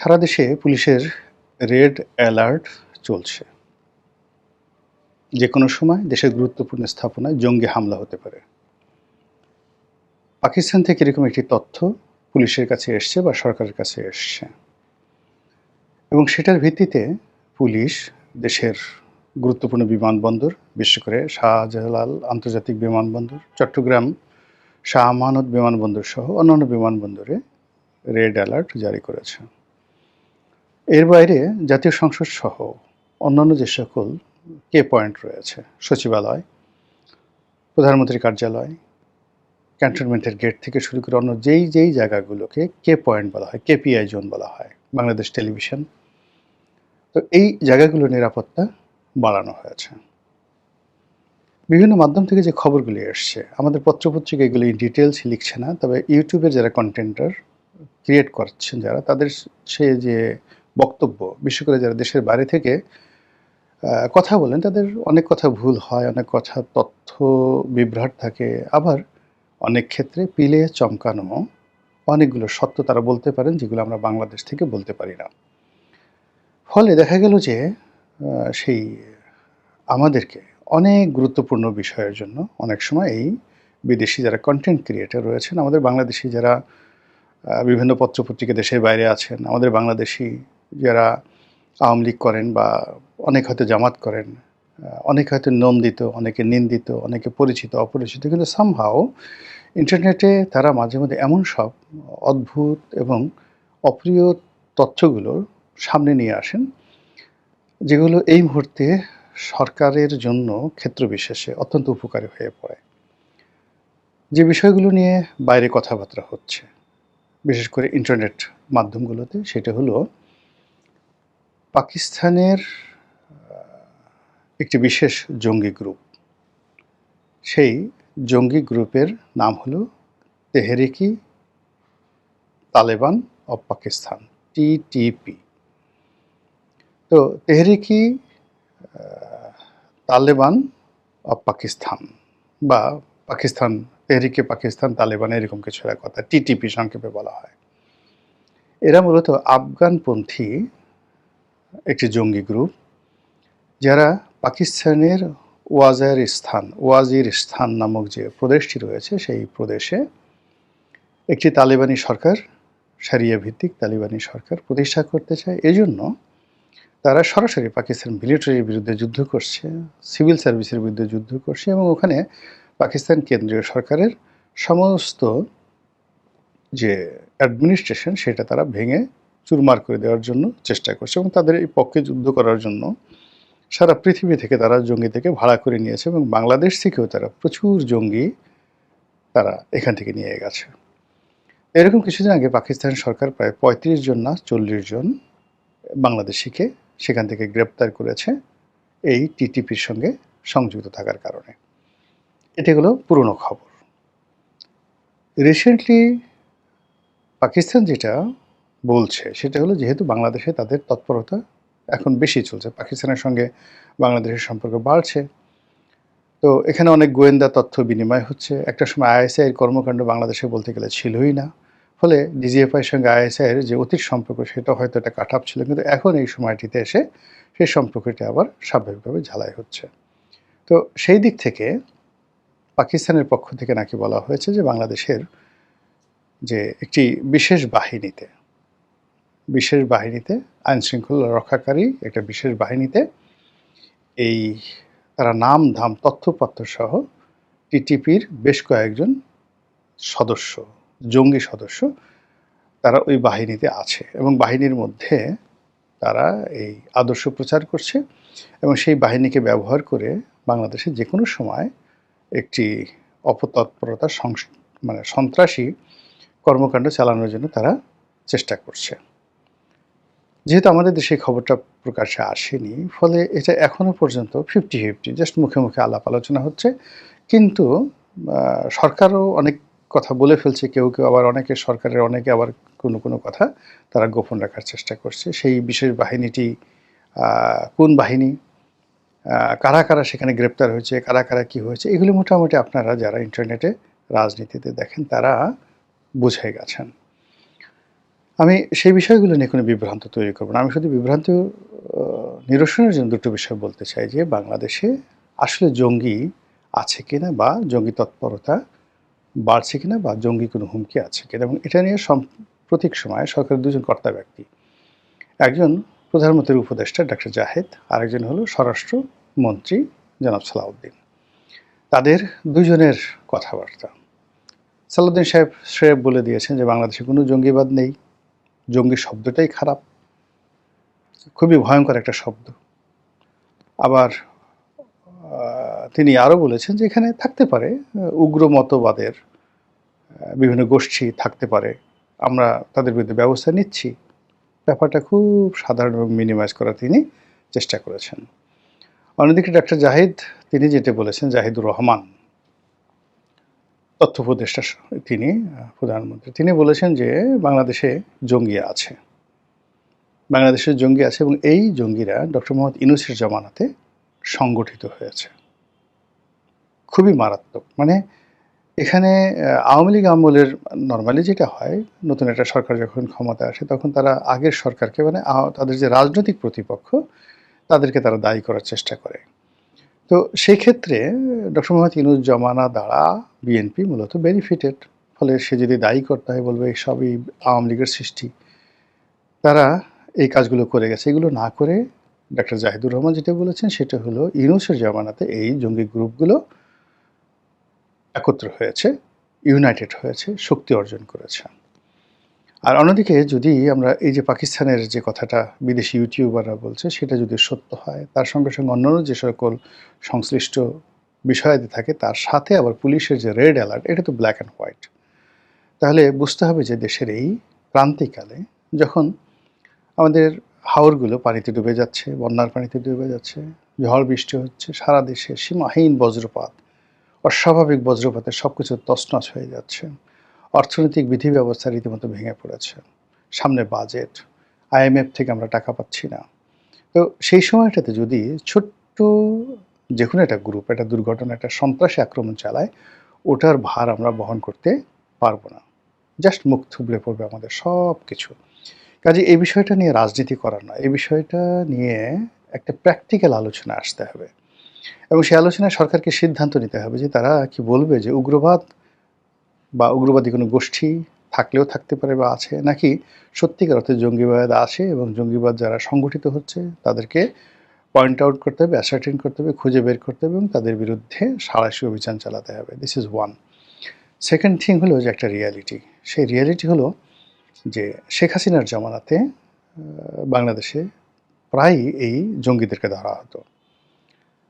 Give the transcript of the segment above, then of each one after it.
সারা দেশে পুলিশের red alert চলছে। যেকোনো সময় দেশের গুরুত্বপূর্ণ স্থাপনায় জঙ্গি হামলা হতে পারে। পাকিস্তান থেকে এরকম একটি তথ্য পুলিশের কাছে এসছে বা সরকারের কাছে এসছে এবং সেটার ভিত্তিতে পুলিশ দেশের গুরুত্বপূর্ণ বিমানবন্দর, বিশেষ করে শাহজালাল আন্তর্জাতিক বিমানবন্দর, চট্টগ্রাম শাহ আমানত বিমানবন্দর সহ অন্যান্য বিমানবন্দরে রেড অ্যালার্ট জারি করেছে। এর বাইরে জাতীয় সংসদ সহ অন্যান্য যে সকল কে পয়েন্ট রয়েছে, সচিবালয়, প্রধানমন্ত্রীর কার্যালয়, ক্যান্টনমেন্টের গেট থেকে শুরু করে অন্য যেই জায়গাগুলোকে কে পয়েন্ট বলা হয়, কেপিআই জোন বলা হয়, বাংলাদেশ টেলিভিশন, তো এই জায়গাগুলোর নিরাপত্তা বাড়ানো হয়েছে। বিভিন্ন মাধ্যম থেকে যে খবরগুলি এসছে, আমাদের পত্রপত্রিকা এগুলি ডিটেলস লিখছে না, তবে ইউটিউবের যারা কন্টেন্টার ক্রিয়েট করছেন যারা, তাদের সে যে বক্তব্য, বিশেষ করে যারা দেশের বাইরে থেকে কথা বলেন, তাদের অনেক কথা ভুল হয়, অনেক কথা তথ্য বিভ্রাট থাকে, আবার অনেক ক্ষেত্রে পিলে চমকানো অনেকগুলো সত্য তারা বলতে পারেন, যেগুলো আমরা বাংলাদেশ থেকে বলতে পারি না। ফলে দেখা গেল যে সেই আমাদেরকে অনেক গুরুত্বপূর্ণ বিষয়ের জন্য অনেক সময় এই বিদেশি যারা কন্টেন্ট ক্রিয়েটর রয়েছেন, আমাদের বাংলাদেশি যারা বিভিন্ন পত্রপত্রিকা দেশের বাইরে আছেন, আমাদের বাংলাদেশি যারা আওয়ামী লীগ করেন বা অনেক হয়তো জামাত করেন, অনেকে হয়তো নন্দিত, অনেকে নিন্দিত, অনেকে পরিচিত, অপরিচিত, কিন্তু সামহাও ইন্টারনেটে তারা মাঝে মধ্যে এমন সব অদ্ভুত এবং অপ্রিয় তথ্যগুলো সামনে নিয়ে আসেন, যেগুলো এই মুহূর্তে সরকারের জন্য ক্ষেত্রবিশেষে অত্যন্ত উপকারী হয়ে পড়ে। যে বিষয়গুলো নিয়ে বাইরে কথাবার্তা হচ্ছে, বিশেষ করে ইন্টারনেট মাধ্যমগুলোতে, সেটা হলো পাকিস্তানের একটি বিশেষ জঙ্গি গ্রুপ। সেই জঙ্গি গ্রুপের নাম হলো তেহরিকি তালেবান অব পাকিস্তান, টিটিপি। তো তেহরিকি তালেবান অব পাকিস্তান বা পাকিস্তান তেহরিকে পাকিস্তান তালেবান, এরকম কিছু এক কথা, টিটিপি সংক্ষেপে বলা হয়। এরা মূলত আফগানপন্থী একটি জঙ্গি গ্রুপ, যারা পাকিস্তানের ওয়াজিরিস্তান নামক যে প্রদেশটি রয়েছে, সেই প্রদেশে একটি তালেবানি সরকার, শরিয়া ভিত্তিক তালেবানি সরকার প্রতিষ্ঠা করতে চায়। এজন্য তারা সরাসরি পাকিস্তান মিলিটারির বিরুদ্ধে যুদ্ধ করছে, সিভিল সার্ভিসের বিরুদ্ধে যুদ্ধ করছে এবং ওখানে পাকিস্তান কেন্দ্রীয় সরকারের সমস্ত যে অ্যাডমিনিস্ট্রেশন, সেটা তারা ভেঙে চুরমার করে দেওয়ার জন্য চেষ্টা করছে এবং তাদের এই পক্ষে যুদ্ধ করার জন্য সারা পৃথিবী থেকে তারা জঙ্গি থেকে ভাড়া করে নিয়েছে এবং বাংলাদেশ থেকেও তারা প্রচুর জঙ্গি তারা এখান থেকে নিয়ে গেছে। এরকম কিছুদিন আগে পাকিস্তান সরকার প্রায় ৩৫ জন না ৪০ জন বাংলাদেশিকে সেখান থেকে গ্রেপ্তার করেছে এই টিটিপির সঙ্গে সংযুক্ত থাকার কারণে। এটা হলো পুরনো খবর। রিসেন্টলি পাকিস্তান যেটা বলছে সেটা হলো, যেহেতু বাংলাদেশে তাদের তৎপরতা এখন বেশি চলছে, পাকিস্তানের সঙ্গে বাংলাদেশের সম্পর্ক বাড়ছে, তো এখানে অনেক গোয়েন্দা তথ্য বিনিময় হচ্ছে। একটা সময় আইএসআইয়ের কর্মকাণ্ড বাংলাদেশে বলতে গেলে ছিলই না, ফলে ডিজিএফআইয়ের সঙ্গে আইএসআইয়ের যে অতীত সম্পর্ক, সেটা হয়তো একটা কাট আপ ছিল, কিন্তু এখন এই সময়টিতে এসে সেই সম্পর্কটি আবার স্বাভাবিকভাবে ঝালাই হচ্ছে। তো সেই দিক থেকে পাকিস্তানের পক্ষ থেকে নাকি বলা হয়েছে যে বাংলাদেশের যে একটি বিশেষ বাহিনীতে আইনশৃঙ্খলা রক্ষাকারী একটা বিশেষ বাহিনীতে এই তারা নাম ধাম তথ্যপত্র সহ টিটিপির বেশ কয়েকজন সদস্য, জঙ্গি সদস্য, তারা ওই বাহিনীতে আছে এবং বাহিনীর মধ্যে তারা এই আদর্শ প্রচার করছে এবং সেই বাহিনীকে ব্যবহার করে বাংলাদেশে যে কোনো সময় একটি অপতৎপরতা মানে সন্ত্রাসী কর্মকাণ্ড চালানোর জন্য তারা চেষ্টা করছে। যেহেতু আমাদের দেশে খবরটা প্রকাশ্যে আসেনি, ফলে এটা এখনও পর্যন্ত 50-50, জাস্ট মুখে মুখে আলাপ আলোচনা হচ্ছে, কিন্তু সরকারও অনেক কথা বলে ফেলছে, কেউ আবার অনেকে আবার কোনো কথা তারা গোপন রাখার চেষ্টা করছে। সেই বিশেষ বাহিনীটি কোন বাহিনী, কারা সেখানে গ্রেপ্তার হয়েছে, কারা কী হয়েছে, এগুলি মোটামুটি আপনারা যারা ইন্টারনেটে রাজনীতিতে দেখেন তারা বুঝে গেছেন। আমি সেই বিষয়গুলো নিয়ে কোনো বিভ্রান্ত তৈরি করব না। আমি শুধু বিভ্রান্ত নিরসনের জন্য দুটো বিষয় বলতে চাই যে, বাংলাদেশে আসলে জঙ্গি আছে কিনা বা জঙ্গি তৎপরতা বাড়ছে কিনা বা জঙ্গি কোনো হুমকি আছে কিনা, এবং এটা নিয়ে সাম্প্রতিক সময়ে সরকারের দুজন কর্তা ব্যক্তি, একজন প্রধানমন্ত্রীর উপদেষ্টা ডক্টর জাহেদ, আরেকজন হলো স্বরাষ্ট্রমন্ত্রী জনাব সালাউদ্দিন। তাদের দুজনের কথাবার্তা, সালাউদ্দিন সাহেব বলে দিয়েছেন যে বাংলাদেশে কোনো জঙ্গিবাদ নেই, জঙ্গি শব্দটাই খারাপ, খুবই ভয়ঙ্কর একটা শব্দ। আবার তিনি আরও বলেছেন যে এখানে থাকতে পারে উগ্র মতবাদের বিভিন্ন গোষ্ঠী থাকতে পারে, আমরা তাদের বিরুদ্ধে ব্যবস্থা নিচ্ছি। ব্যাপারটা খুব সাধারণ এবং মিনিমাইজ করার তিনি চেষ্টা করেছেন। অন্যদিকে ডক্টর জাহিদ, তিনি যেটা বলেছেন, জাহিদুর রহমান তথ্য উপদেষ্টা, তিনি প্রধানমন্ত্রী, তিনি বলেছেন যে বাংলাদেশে জঙ্গি আছে, বাংলাদেশের জঙ্গি আছে এবং এই জঙ্গিরা ডক্টর মোহাম্মদ ইউনূসের জামানাতে সংগঠিত হয়েছে। খুবই মারাত্মক। মানে এখানে আওয়ামী লীগ আমলের নরমালি যেটা হয়, নতুন একটা সরকার যখন ক্ষমতায় আসে তখন তারা আগের সরকারকে, মানে তাদের যে রাজনৈতিক প্রতিপক্ষ, তাদেরকে তারা দায়ী করার চেষ্টা করে। তো সেই ক্ষেত্রে ডক্টর মোহাম্মদ ইউনূস জমানা দ্বারা বিএনপি মূলত বেনিফিটেড। ফলে সে যদি দায়ী করতে হয়, বলবে সবই আওয়ামী লীগের সৃষ্টি, তারা এই কাজগুলো করে গেছে। এগুলো না করে ডক্টর জাহিদুর রহমান যেটা বলেছেন সেটা হলো ইউনূসের জামানাতে এই জঙ্গি গ্রুপগুলো একত্র হয়েছে, ইউনাইটেড হয়েছে, শক্তি অর্জন করেছে। আর অন্যদিকে যদি আমরা এই যে পাকিস্তানের যে কথাটা বিদেশি ইউটিউবাররা বলছে, সেটা যদি সত্য হয়, তার সঙ্গে সঙ্গে অন্যান্য যে সকল সংশ্লিষ্ট বিষয়াদি থাকে, তার সাথে আবার পুলিশের যে রেড অ্যালার্ট, এটা তো ব্ল্যাক অ্যান্ড হোয়াইট, তাহলে বুঝতে হবে যে দেশের এই ক্রান্তিকালে যখন আমাদের হাওরগুলো পানিতে ডুবে যাচ্ছে, বন্যার পানিতে ডুবে যাচ্ছে, ঝড় বৃষ্টি হচ্ছে, সারা দেশে সীমাহীন বজ্রপাত, অস্বাভাবিক বজ্রপাতে সব কিছু তছনছ হয়ে যাচ্ছে, অর্থনৈতিক বিধি ব্যবস্থা রীতিমতো ভেঙে পড়েছে, সামনে বাজেট, আইএমএফ থেকে আমরা টাকা পাচ্ছি না। তো সেই সময়টাতে যদি ছোট্ট যে কোনো একটা গ্রুপ একটা দুর্ঘটনা, একটা সন্ত্রাসী আক্রমণ চালায়, ওটার ভার আমরা বহন করতে পারবো না, জাস্ট মুখ থুবড়ে পড়বে আমাদের সব কিছু। কাজে এই বিষয়টা নিয়ে রাজনীতি করার নয়, এই বিষয়টা নিয়ে একটা প্র্যাকটিক্যাল আলোচনা আসতে হবে, এবং সেই আলোচনায় সরকারকে সিদ্ধান্ত নিতে হবে যে তারা কি বলবে যে উগ্রবাদ বা উগ্রবাদী কোনো গোষ্ঠী থাকলেও থাকতে পারে বা আছে, নাকি সত্যিকার অর্থে জঙ্গিবাদ আছে এবং জঙ্গিবাদ যারা সংগঠিত হচ্ছে তাদেরকে পয়েন্ট আউট করতে হবে, অ্যাসার্টেন করতে হবে, খুঁজে বের করতে হবে এবং তাদের বিরুদ্ধে সাঁড়াশি অভিযান চালাতে হবে। This is one. Second thing হলো যে একটা রিয়ালিটি, সেই রিয়ালিটি হলো যে শেখ হাসিনার জামানাতে বাংলাদেশে প্রায়ই এই জঙ্গিদেরকে ধরা হতো।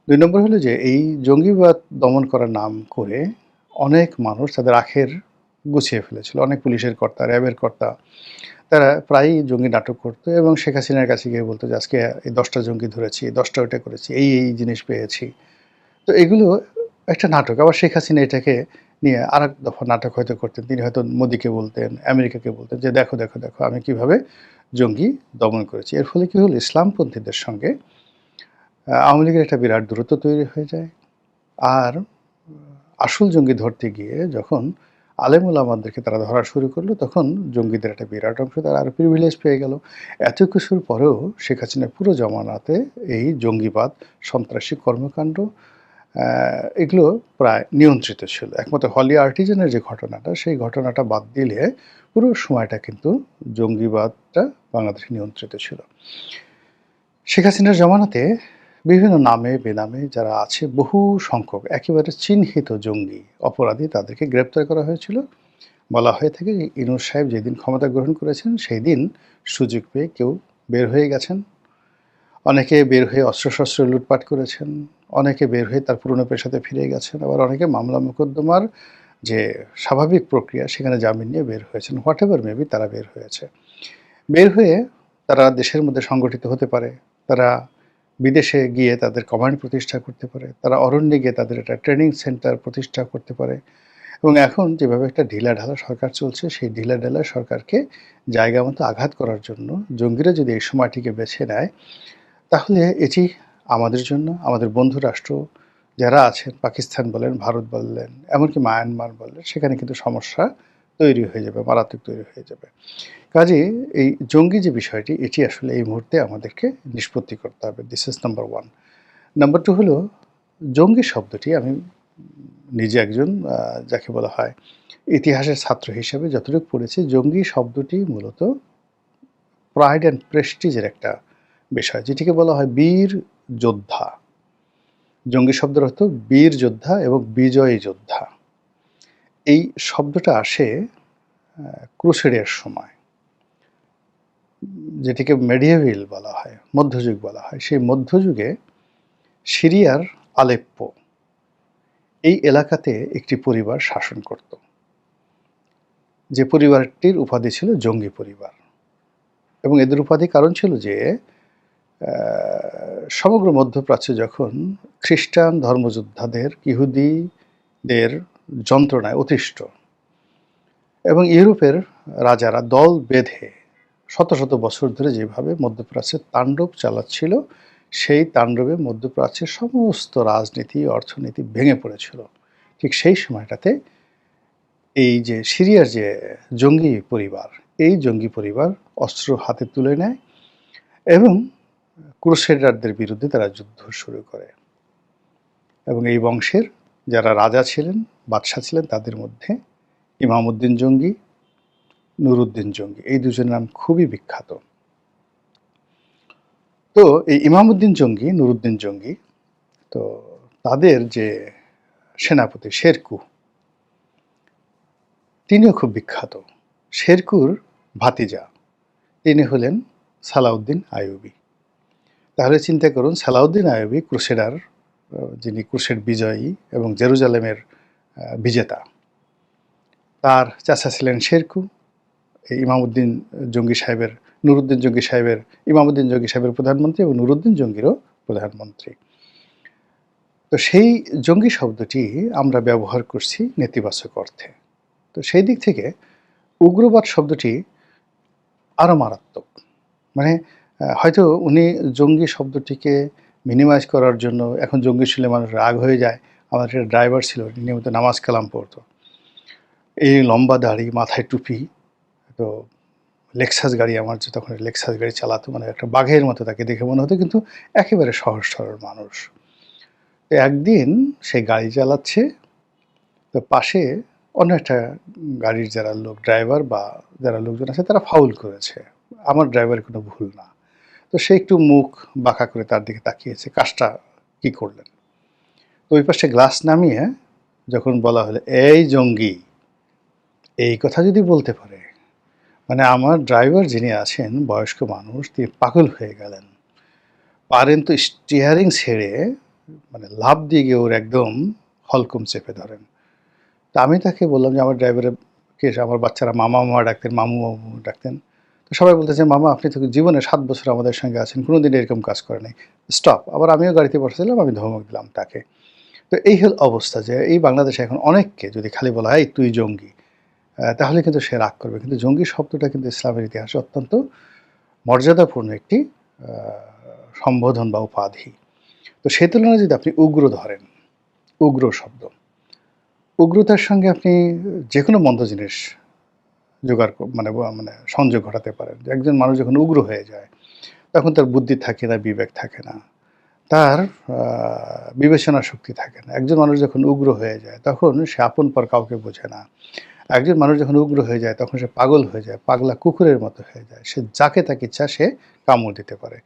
২ নম্বর হলো যে এই জঙ্গিবাদ দমন করার নাম করে অনেক মানুষ তাদের আখের গুছিয়ে ফেলেছিল। অনেক পুলিশের কর্তা, র্যাবের কর্তা, তারা প্রায়ই জঙ্গি নাটক করতো এবং শেখ হাসিনার কাছে গিয়ে বলতো যে আজকে এই ১০টা জঙ্গি ধরেছি, ১০টা ওইটা করেছি, এই জিনিস পেয়েছি। তো এগুলো একটা নাটক। আবার শেখ হাসিনা এটাকে নিয়ে আরেক দফা নাটক হয়তো করতেন। তিনি হয়তো মোদিকে বলতেন, আমেরিকাকে বলতেন যে দেখো, দেখো, দেখো আমি কিভাবে জঙ্গি দমন করেছি। এর ফলে কি হলো, ইসলামপন্থীদের সঙ্গে আওয়ামী লীগের একটা বিরাট দূরত্ব তৈরি হয়ে যায়। আর আসল জঙ্গি ধরতে গিয়ে যখন আলেম ওলামাদেরকে তারা ধরা শুরু করলো, তখন জঙ্গিদের একটা বিরাট অংশ তারা আরও প্রিভিলেজ পেয়ে গেল। এত কিছুর পরেও শেখ হাসিনার পুরো জমানাতে এই জঙ্গিবাদ, সন্ত্রাসী কর্মকাণ্ড, এগুলো প্রায় নিয়ন্ত্রিত ছিল। একমাত্র হলি আর্টিজানের যে ঘটনাটা, সেই ঘটনাটা বাদ দিলে পুরো সময়টা কিন্তু জঙ্গিবাদটা বাংলাদেশে নিয়ন্ত্রিত ছিল। শেখ হাসিনার জমানাতে বিভিন্ন নামে বেনামে যারা আছে, বহু সংখ্যক একেবারে চিহ্নিত জঙ্গি অপরাধী, তাদেরকে গ্রেপ্তার করা হয়েছিল। বলা হয়ে থাকে যে ইউনূস সাহেব যেদিন ক্ষমতা গ্রহণ করেছেন সেই দিন সুযোগ পেয়ে কেউ বের হয়ে গেছেন, অনেকে বের হয়ে অস্ত্রশস্ত্র লুটপাট করেছেন, অনেকে বের হয়ে তার পুরনো পেশাতে ফিরে গেছেন, আবার অনেকে মামলা মোকদ্দমার যে স্বাভাবিক প্রক্রিয়া সেখানে জামিন নিয়ে বের হয়েছেন। হোয়াট এভার মেবি, তারা বের হয়েছে। বের হয়ে তারা দেশের মধ্যে সংগঠিত হতে পারে, তারা বিদেশে গিয়ে তাদের কমান্ড প্রতিষ্ঠা করতে পারে, তারা অরণ্যে গিয়ে তাদের একটা ট্রেনিং সেন্টার প্রতিষ্ঠা করতে পারে। এবং এখন যেভাবে একটা ঢিলাঢালা সরকার চলছে, সেই ঢিলাঢালা সরকারকে জায়গা মতো আঘাত করার জন্য জঙ্গিরা যদি এই সময়টিকে বেছে নেয়, তাহলে এটি আমাদের জন্য, আমাদের বন্ধু রাষ্ট্র যারা আছেন, পাকিস্তান বলেন, ভারত বললেন, এমনকি মায়ানমার বললেন, সেখানে কিন্তু সমস্যা তৈরি হয়ে যাবে, মারাত্মক তৈরি হয়ে যাবে। কাজেই এই জঙ্গি যে বিষয়টি, এটি আসলে এই মুহূর্তে আমাদেরকে নিষ্পত্তি করতে হবে। This is number 1। নাম্বার 2 হলো জঙ্গি শব্দটি আমি নিজে একজন যাকে বলা হয় ইতিহাসের ছাত্র হিসেবে যতটুকু পড়েছি, জঙ্গি শব্দটি মূলত প্রাইড অ্যান্ড প্রেস্টিজের একটা বিষয়, যেটিকে বলা হয় বীর যোদ্ধা। জঙ্গি শব্দের অর্থ বীর যোদ্ধা এবং বিজয়ী যোদ্ধা। এই শব্দটা আসে ক্রুসেডের সময়, যেটিকে মেডিয়েভাল বলা হয়, মধ্যযুগ বলা হয়। সেই মধ্যযুগে সিরিয়ার আলেপ্পো এই এলাকাতে একটি পরিবার শাসন করত, যে পরিবারটির উপাধি ছিল জঙ্গি পরিবার। এবং এদের উপাধি কারণ ছিল যে সমগ্র মধ্যপ্রাচ্যে যখন খ্রিস্টান ধর্মযোদ্ধাদের, ইহুদিদের যন্ত্রণায় অতিষ্ঠ এবং ইউরোপের রাজারা দল বেঁধে শত শত বছর ধরে যেভাবে মধ্যপ্রাচ্যে তাণ্ডব চালাচ্ছিল, সেই তাণ্ডবে মধ্যপ্রাচ্যের সমস্ত রাজনীতি, অর্থনীতি ভেঙে পড়েছিল। ঠিক সেই সময়টাতে এই যে সিরিয়ার যে জঙ্গি পরিবার, এই জঙ্গি পরিবার অস্ত্র হাতে তুলে নেয় এবং ক্রুসেডারদের বিরুদ্ধে তারা যুদ্ধ শুরু করে। এবং এই বংশের যারা রাজা ছিলেন, বাদশাহ ছিলেন, তাদের মধ্যে ইমামউদ্দিন জঙ্গি, নুরউদ্দিন জঙ্গি, এই দুজনের নাম খুবই বিখ্যাত। তো এই ইমামউদ্দিন জঙ্গি, নুরউদ্দিন জঙ্গি, তো তাদের যে সেনাপতি শেরকু, তিনিও খুব বিখ্যাত। শেরকুর ভাতিজা তিনি হলেন সালাউদ্দিন আইয়ুবী। তাহলে চিন্তা করুন, সালাউদ্দিন আইয়ুবী ক্রুসেডার, যিনি ক্রুসেড বিজয়ী এবং জেরুজালেমের বিজেতা, তার চাচা ছিলেন শেরকু, ইমামউদ্দিন জঙ্গি সাহেবের, নুরউদ্দিন জঙ্গি সাহেবের, ইমামউদ্দিন জঙ্গি সাহেবের প্রধানমন্ত্রী এবং নুরউদ্দিন জঙ্গিরও প্রধানমন্ত্রী। তো সেই জঙ্গি শব্দটি আমরা ব্যবহার করছি নেতিবাচক অর্থে। তো সেই দিক থেকে উগ্রবাদ শব্দটি আরও মারাত্মক। মানে হয়তো উনি জঙ্গি শব্দটিকে মিনিমাইজ করার জন্য, এখন জঙ্গি শুনলে মানুষ রাগ হয়ে যায়। আমার একটা ড্রাইভার ছিল, নিয়মিত নামাজ কালাম পড়তো, এই লম্বা দাড়ি, মাথায় টুপি, তো লেক্সাস গাড়ি, আমার যে তখন লেক্সাস গাড়ি চালাতো, মানে একটা বাঘের মতো তাকে দেখে মনে হতো, কিন্তু একেবারে সহজ সরল মানুষ। তো একদিন সে গাড়ি চালাচ্ছে, তো পাশে অন্য একটা গাড়ির যারা লোক, ড্রাইভার বা যারা লোকজন আছে, তারা ফাউল করেছে, আমার ড্রাইভারের কোনো ভুল না। তো সে একটু মুখ বাঁকা করে তার দিকে তাকিয়েছে, কাজটা কী করলেন। তো ওই পাশে গ্লাস নামিয়ে যখন বলা হলো এই জঙ্গি, এই কথা যদি বলতে পারে, মানে আমার ড্রাইভার যিনি আছেন বয়স্ক মানুষ, তিনি পাগল হয়ে গেলেন। পারেন তো স্টিয়ারিং ছেড়ে মানে লাফ দিয়ে গিয়ে ওর একদম হলকম চেপে ধরেন। তা আমি তাকে বললাম যে আমার ড্রাইভারকে, আমার বাচ্চারা মামা মামা ডাকতেন, মামু মামু ডাকতেন। তো সবাই বলতেছে, মামা আপনি তো জীবনে 7 বছর আমাদের সঙ্গে আছেন, কোনোদিন এরকম কাজ করে নাই, স্টপ। আবার আমিও গাড়িতে বসেছিলাম, আমি ধমক দিলাম তাকে। তো এই হল অবস্থা, যে এই বাংলাদেশে এখন অনেককে যদি খালি বলা হয় তুই জঙ্গি, তাহলে কিন্তু সে রাগ করবে। কিন্তু জঙ্গি শব্দটা কিন্তু ইসলামের ইতিহাসে অত্যন্ত মর্যাদাপূর্ণ একটি সম্বোধন বা উপাধি। তো সেই তুলনায় যদি আপনি উগ্র ধরেন, উগ্র শব্দ, উগ্রতার সঙ্গে আপনি যে কোনো মন্দ জিনিস জোগাড় মানে মানে সংযোগ ঘটাতে পারেন। একজন মানুষ যখন উগ্র হয়ে যায়, তখন তার বুদ্ধি থাকে না, বিবেক থাকে না, তার বিবেচনা শক্তি থাকে না। একজন মানুষ যখন উগ্র হয়ে যায়, তখন সে আপন পর কাউকে বোঝে না। একজন মানুষ যখন উগ্র হয়ে যায়, তখন সে পাগল হয়ে যায়, পাগলা কুকুরের মতো হয়ে যায়। সে যাকে তাকে ইচ্ছা সে কামড় দিতে পারে।